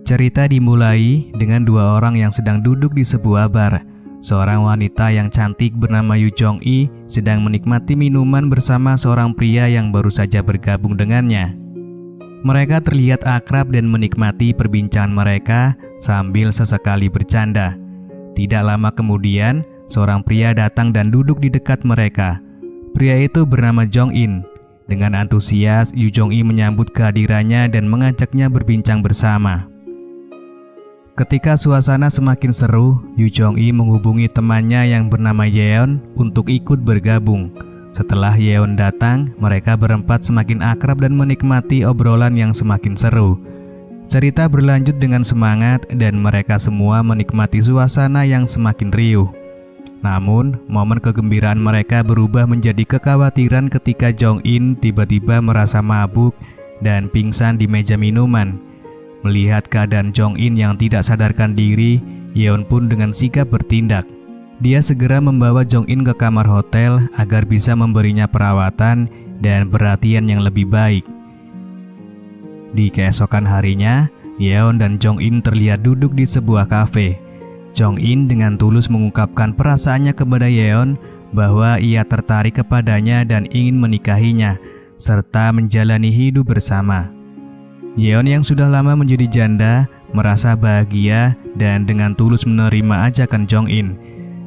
Cerita dimulai dengan dua orang yang sedang duduk di sebuah bar. Seorang wanita yang cantik bernama Yu Jong-i sedang menikmati minuman bersama seorang pria yang baru saja bergabung dengannya. Mereka terlihat akrab dan menikmati perbincangan mereka sambil sesekali bercanda. Tidak lama kemudian, seorang pria datang dan duduk di dekat mereka. Pria itu bernama Jong-in. Dengan antusias, Yu Jong-i menyambut kehadirannya dan mengajaknya berbincang bersama. Ketika suasana semakin seru, Yu Jong-i menghubungi temannya yang bernama Yeon untuk ikut bergabung. Setelah Yeon datang, mereka berempat semakin akrab dan menikmati obrolan yang semakin seru. Cerita berlanjut dengan semangat dan mereka semua menikmati suasana yang semakin riuh. Namun, momen kegembiraan mereka berubah menjadi kekhawatiran ketika Jong-in tiba-tiba merasa mabuk dan pingsan di meja minuman. Melihat keadaan Jong-in yang tidak sadarkan diri, Yeon pun dengan sigap bertindak. Dia segera membawa Jong-in ke kamar hotel agar bisa memberinya perawatan dan perhatian yang lebih baik. Di keesokan harinya, Yeon dan Jong-in terlihat duduk di sebuah kafe. Jong-in dengan tulus mengungkapkan perasaannya kepada Yeon bahwa ia tertarik kepadanya dan ingin menikahinya, serta menjalani hidup bersama. Yeon yang sudah lama menjadi janda merasa bahagia dan dengan tulus menerima ajakan Jong-in.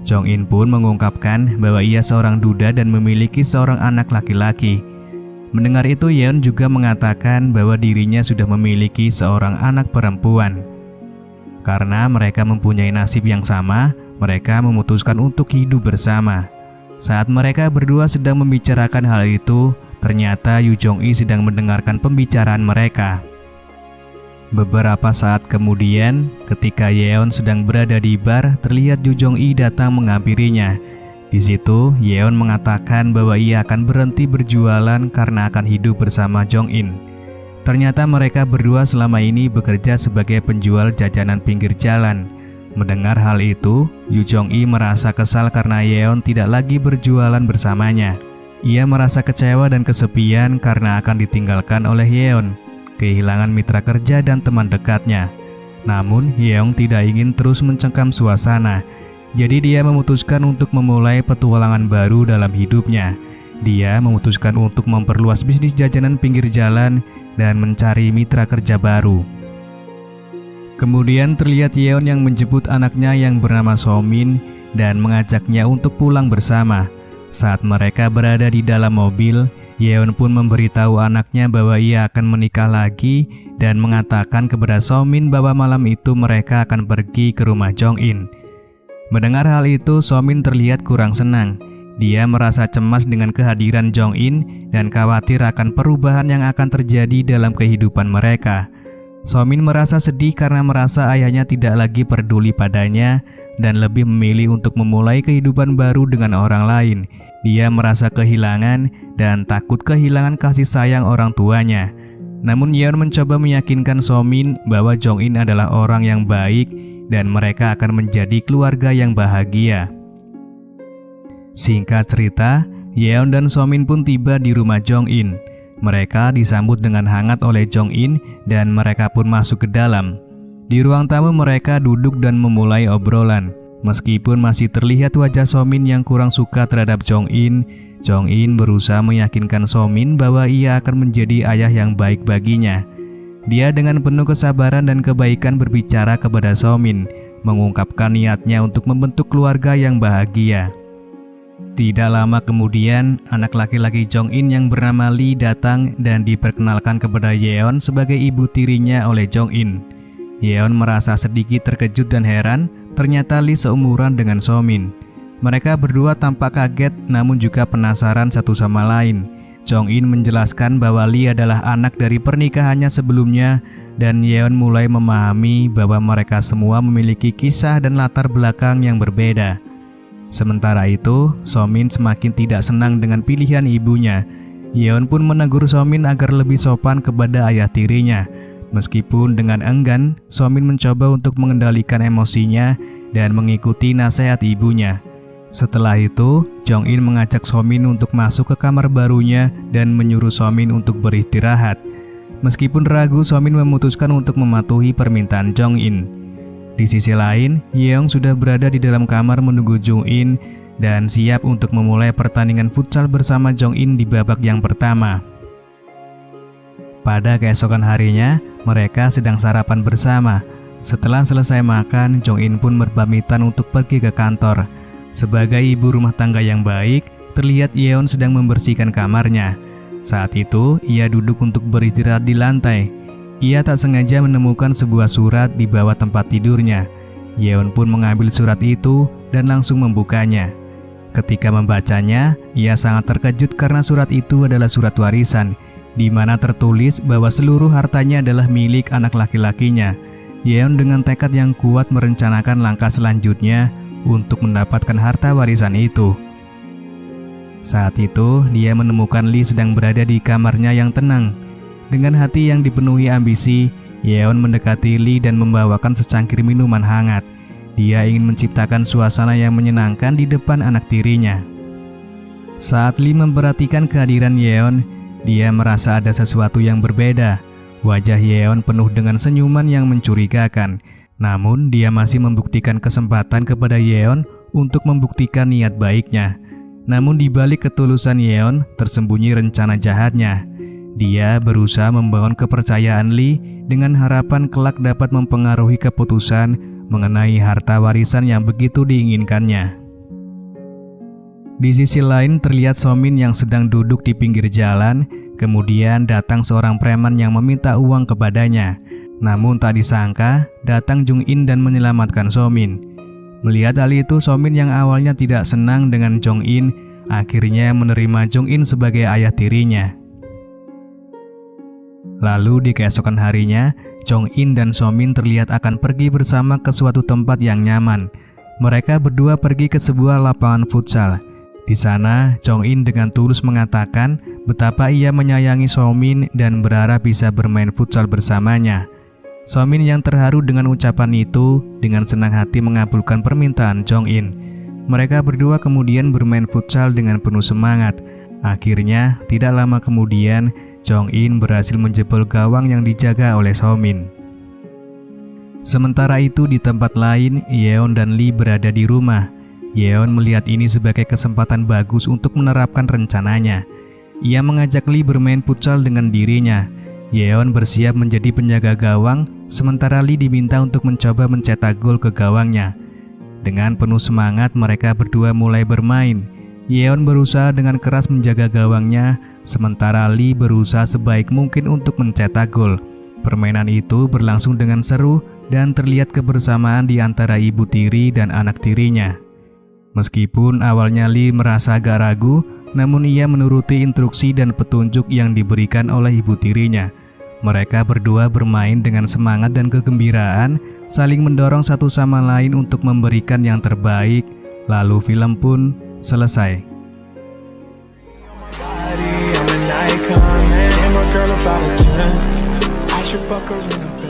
Jong-in pun mengungkapkan bahwa ia seorang duda dan memiliki seorang anak laki-laki. Mendengar itu, Yeon juga mengatakan bahwa dirinya sudah memiliki seorang anak perempuan. Karena mereka mempunyai nasib yang sama, mereka memutuskan untuk hidup bersama. Saat mereka berdua sedang membicarakan hal itu, ternyata Yu Jong-i sedang mendengarkan pembicaraan mereka. Beberapa saat kemudian, ketika Yeon sedang berada di bar, terlihat Yu Jong-i datang menghampirinya. Di situ, Yeon mengatakan bahwa ia akan berhenti berjualan karena akan hidup bersama Jong-in. Ternyata mereka berdua selama ini bekerja sebagai penjual jajanan pinggir jalan. Mendengar hal itu, Yu Jong-i merasa kesal karena Yeon tidak lagi berjualan bersamanya. Ia merasa kecewa dan kesepian karena akan ditinggalkan oleh Yeon, kehilangan mitra kerja dan teman dekatnya. Namun, Yeon tidak ingin terus mencengkam suasana. Jadi dia memutuskan untuk memulai petualangan baru dalam hidupnya. Dia memutuskan untuk memperluas bisnis jajanan pinggir jalan dan mencari mitra kerja baru. Kemudian terlihat Yeon yang menjemput anaknya yang bernama So-min dan mengajaknya untuk pulang bersama. Saat mereka berada di dalam mobil, Yeon pun memberitahu anaknya bahwa ia akan menikah lagi dan mengatakan kepada So-min bahwa malam itu mereka akan pergi ke rumah Jong-in. Mendengar hal itu, So-min terlihat kurang senang. Dia merasa cemas dengan kehadiran Jong-in dan khawatir akan perubahan yang akan terjadi dalam kehidupan mereka. So-min merasa sedih karena merasa ayahnya tidak lagi peduli padanya dan lebih memilih untuk memulai kehidupan baru dengan orang lain. Dia merasa kehilangan dan takut kehilangan kasih sayang orang tuanya. Namun Yeon mencoba meyakinkan So-min bahwa Jong-in adalah orang yang baik dan mereka akan menjadi keluarga yang bahagia. Singkat cerita, Yeon dan So-min pun tiba di rumah Jong-in. Mereka disambut dengan hangat oleh Jong-in dan mereka pun masuk ke dalam. Di ruang tamu mereka duduk dan memulai obrolan. Meskipun masih terlihat wajah So-min yang kurang suka terhadap Jong-in, Jong-in berusaha meyakinkan So-min bahwa ia akan menjadi ayah yang baik baginya. Dia dengan penuh kesabaran dan kebaikan berbicara kepada So-min, mengungkapkan niatnya untuk membentuk keluarga yang bahagia. Tidak lama kemudian, anak laki-laki Jong-in yang bernama Lee datang dan diperkenalkan kepada Yeon sebagai ibu tirinya oleh Jong-in. Yeon merasa sedikit terkejut dan heran, ternyata Lee seumuran dengan So-min. Mereka berdua tampak kaget namun juga penasaran satu sama lain. Jong-in menjelaskan bahwa Lee adalah anak dari pernikahannya sebelumnya dan Yeon mulai memahami bahwa mereka semua memiliki kisah dan latar belakang yang berbeda. Sementara itu, So-min semakin tidak senang dengan pilihan ibunya. Yeon pun menegur So-min agar lebih sopan kepada ayah tirinya. Meskipun dengan enggan, So-min mencoba untuk mengendalikan emosinya dan mengikuti nasihat ibunya. Setelah itu, Jong-in mengajak So-min untuk masuk ke kamar barunya dan menyuruh So-min untuk beristirahat. Meskipun ragu, Somin memutuskan untuk mematuhi permintaan Jong-in. Di sisi lain, Yeong sudah berada di dalam kamar menunggu Jong-in dan siap untuk memulai pertandingan futsal bersama Jong-in di babak yang pertama. Pada keesokan harinya, mereka sedang sarapan bersama. Setelah selesai makan, Jong-in pun berpamitan untuk pergi ke kantor. Sebagai ibu rumah tangga yang baik, terlihat Yeon sedang membersihkan kamarnya. Saat itu, ia duduk untuk beristirahat di lantai. Ia tak sengaja menemukan sebuah surat di bawah tempat tidurnya. Yeon pun mengambil surat itu dan langsung membukanya. Ketika membacanya, ia sangat terkejut karena surat itu adalah surat warisan, di mana tertulis bahwa seluruh hartanya adalah milik anak laki-lakinya. Yeon dengan tekad yang kuat merencanakan langkah selanjutnya untuk mendapatkan harta warisan itu. Saat itu, dia menemukan Lee sedang berada di kamarnya yang tenang. Dengan hati yang dipenuhi ambisi, Yeon mendekati Lee dan membawakan secangkir minuman hangat. Dia ingin menciptakan suasana yang menyenangkan di depan anak tirinya. Saat Lee memperhatikan kehadiran Yeon, dia merasa ada sesuatu yang berbeda. Wajah Yeon penuh dengan senyuman yang mencurigakan. Namun, dia masih membuktikan kesempatan kepada Yeon untuk membuktikan niat baiknya. Namun di balik ketulusan Yeon tersembunyi rencana jahatnya. Dia berusaha membangun kepercayaan Lee dengan harapan kelak dapat mempengaruhi keputusan mengenai harta warisan yang begitu diinginkannya. Di sisi lain terlihat Somin yang sedang duduk di pinggir jalan. Kemudian datang seorang preman yang meminta uang kepadanya. Namun tak disangka datang Jong-in dan menyelamatkan Somin. Melihat hal itu, Somin yang awalnya tidak senang dengan Jong-in akhirnya menerima Jong-in sebagai ayah tirinya. Lalu di keesokan harinya, Jong-in dan Somin terlihat akan pergi bersama ke suatu tempat yang nyaman. Mereka berdua pergi ke sebuah lapangan futsal. Di sana, Jong-in dengan tulus mengatakan betapa ia menyayangi Somin dan berharap bisa bermain futsal bersamanya. Somin yang terharu dengan ucapan itu dengan senang hati mengabulkan permintaan Jong-in. Mereka berdua kemudian bermain futsal dengan penuh semangat. Akhirnya, tidak lama kemudian, Jong-in berhasil menjebol gawang yang dijaga oleh Somin. Sementara itu di tempat lain, Yeon dan Lee berada di rumah. Yeon melihat ini sebagai kesempatan bagus untuk menerapkan rencananya. Ia mengajak Lee bermain futsal dengan dirinya. Yeon bersiap menjadi penjaga gawang, sementara Lee diminta untuk mencoba mencetak gol ke gawangnya. Dengan penuh semangat mereka berdua mulai bermain. Yeon berusaha dengan keras menjaga gawangnya, sementara Lee berusaha sebaik mungkin untuk mencetak gol. Permainan itu berlangsung dengan seru dan terlihat kebersamaan di antara ibu tiri dan anak tirinya. Meskipun awalnya Lee merasa agak ragu, namun ia menuruti instruksi dan petunjuk yang diberikan oleh ibu tirinya. Mereka berdua bermain dengan semangat dan kegembiraan, saling mendorong satu sama lain untuk memberikan yang terbaik. Lalu film pun selesai. I'm an icon, man. I'm a girl about a 10. I should fuck her in a